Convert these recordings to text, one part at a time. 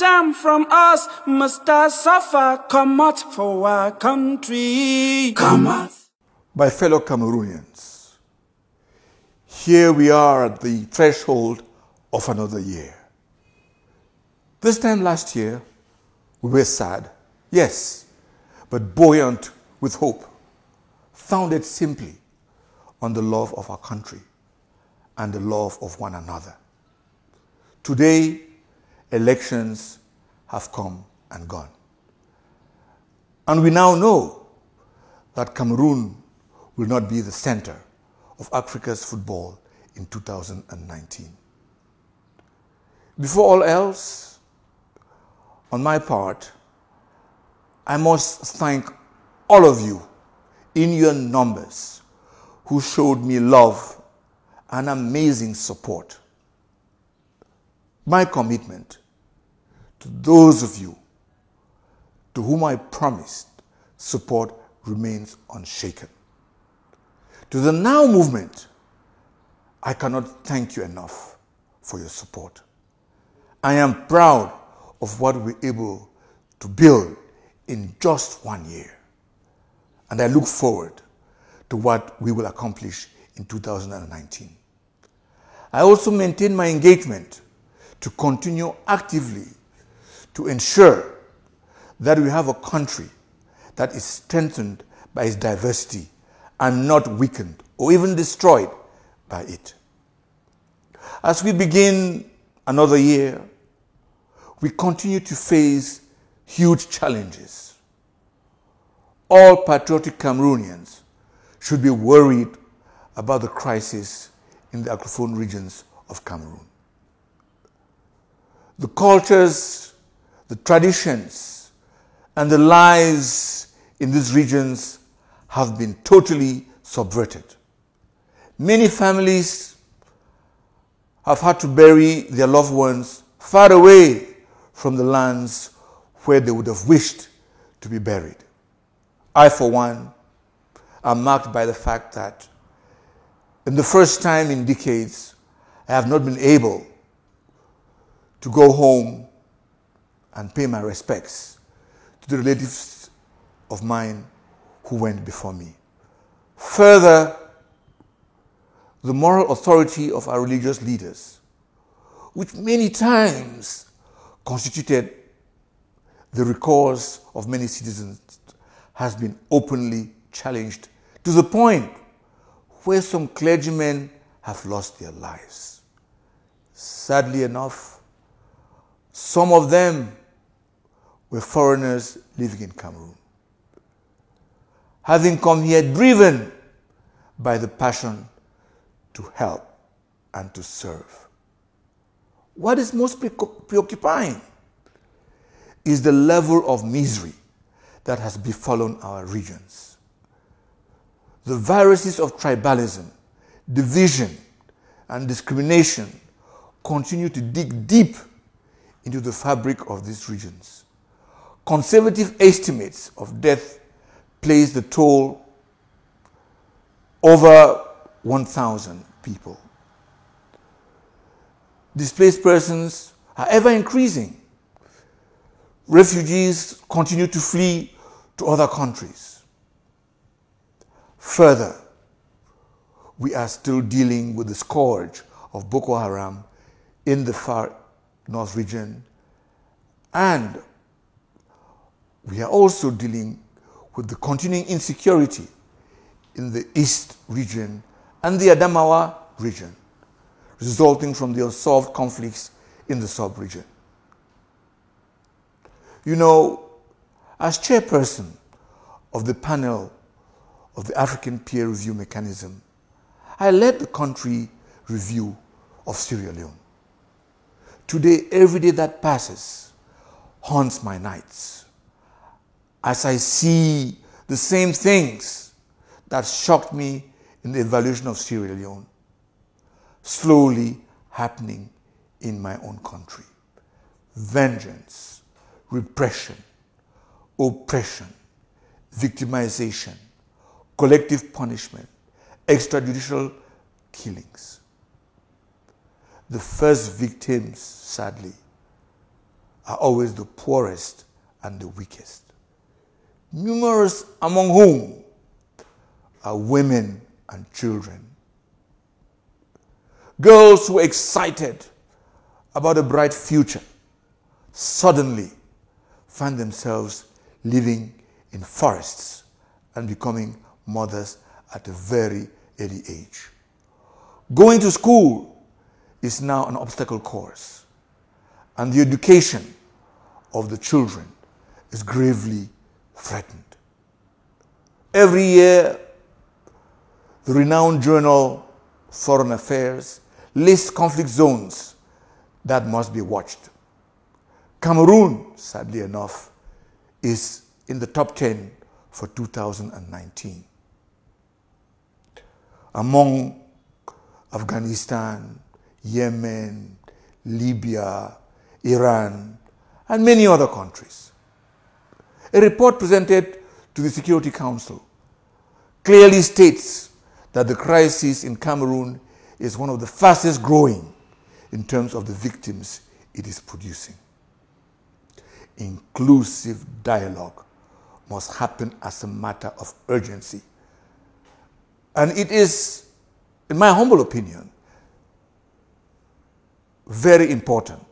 them from us, must I suffer, come out for our country. Come out. My fellow Cameroonians, here we are at the threshold of another year. This time last year, we were sad, yes, but buoyant with hope, founded simply on the love of our country and the love of one another. Today, elections have come and gone. And we now know that Cameroon will not be the center of Africa's football in 2019. Before all else, on my part, I must thank all of you in your numbers who showed me love and amazing support. My commitment to those of you to whom I promised support remains unshaken. To the Now movement, I cannot thank you enough for your support. I am proud of what we were able to build in just 1 year. And I look forward to what we will accomplish in 2019. I also maintain my engagement to continue actively to ensure that we have a country that is strengthened by its diversity and not weakened or even destroyed by it. As we begin another year, we continue to face huge challenges. All patriotic Cameroonians should be worried about the crisis in the Anglophone regions of Cameroon. The cultures, the traditions, and the lives in these regions have been totally subverted. Many families have had to bury their loved ones far away from the lands where they would have wished to be buried. I, for one, am marked by the fact that in the first time in decades, I have not been able to go home and pay my respects to the relatives of mine who went before me. Further, the moral authority of our religious leaders, which many times constituted the recourse of many citizens, has been openly challenged to the point where some clergymen have lost their lives. Sadly enough, some of them were foreigners living in Cameroon, having come here driven by the passion to help and to serve. What is most preoccupying is the level of misery that has befallen our regions. The viruses of tribalism, division, and discrimination continue to dig deep into the fabric of these regions. Conservative estimates of death place the toll over 1,000 people. Displaced persons are ever increasing. Refugees continue to flee to other countries. Further, we are still dealing with the scourge of Boko Haram in the far north region, and we are also dealing with the continuing insecurity in the east region and the Adamawa region, resulting from the unsolved conflicts in the sub-region. You know, as chairperson of the panel of the African Peer Review Mechanism, I led the country review of Sierra Leone. Today, every day that passes haunts my nights as I see the same things that shocked me in the evaluation of Sierra Leone slowly happening in my own country. Vengeance, repression, oppression, victimization, collective punishment, extrajudicial killings. The first victims, sadly, are always the poorest and the weakest, numerous among whom are women and children. Girls who are excited about a bright future suddenly find themselves living in forests and becoming mothers at a very early age. Going to school is now an obstacle course, and the education of the children is gravely threatened. Every year, the renowned journal Foreign Affairs lists conflict zones that must be watched. Cameroon, sadly enough, is in the top 10 for 2019. Among Afghanistan, Yemen, Libya, Iran, and many other countries. A report presented to the Security Council clearly states that the crisis in Cameroon is one of the fastest growing in terms of the victims it is producing. Inclusive dialogue must happen as a matter of urgency. And it is, in my humble opinion, very important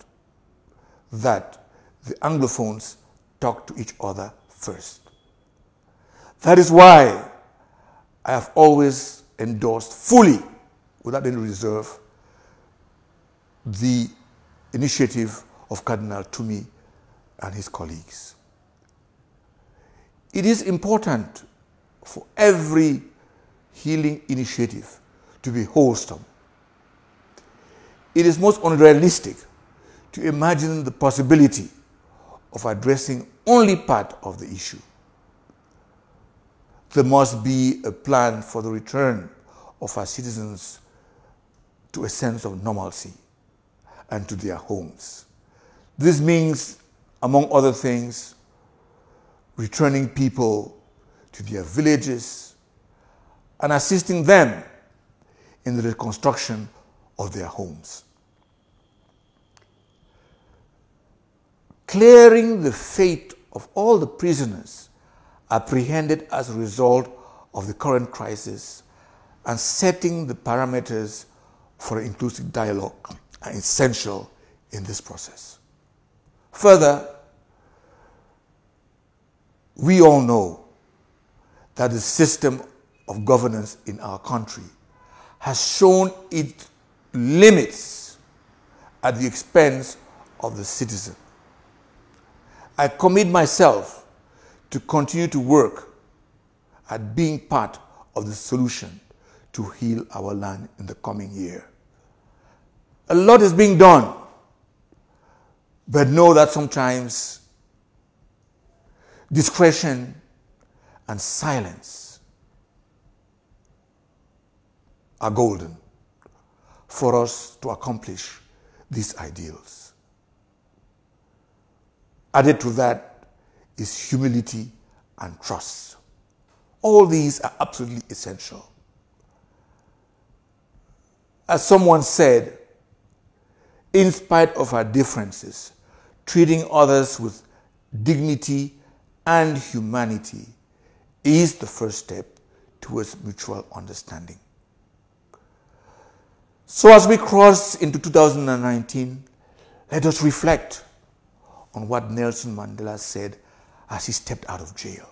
that the Anglophones talk to each other first. That is why I have always endorsed fully, without any reserve, the initiative of Cardinal Tumi and his colleagues. It is important for every healing initiative to be wholesome. It is most unrealistic to imagine the possibility of addressing only part of the issue. There must be a plan for the return of our citizens to a sense of normalcy and to their homes. This means, among other things, returning people to their villages and assisting them in the reconstruction of their homes. Clearing the fate of all the prisoners apprehended as a result of the current crisis and setting the parameters for inclusive dialogue are essential in this process. Further, we all know that the system of governance in our country has shown its limits at the expense of the citizen. I commit myself to continue to work at being part of the solution to heal our land in the coming year. A lot is being done, but know that sometimes discretion and silence are golden for us to accomplish these ideals. Added to that is humility and trust. All these are absolutely essential. As someone said, in spite of our differences, treating others with dignity and humanity is the first step towards mutual understanding. So as we cross into 2019, let us reflect on what Nelson Mandela said as he stepped out of jail.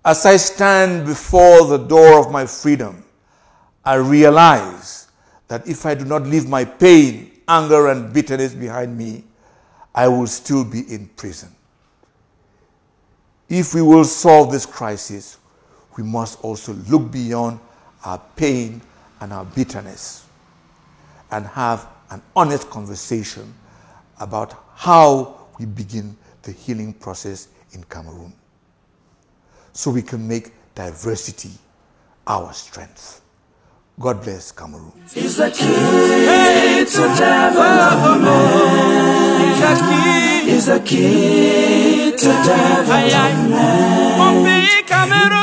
As I stand before the door of my freedom, I realize that if I do not leave my pain, anger, and bitterness behind me, I will still be in prison. If we will solve this crisis, we must also look beyond our pain and our bitterness and have an honest conversation about how we begin the healing process in Cameroon, so we can make diversity our strength. God bless Cameroon. Is the key to development. Is the key to development.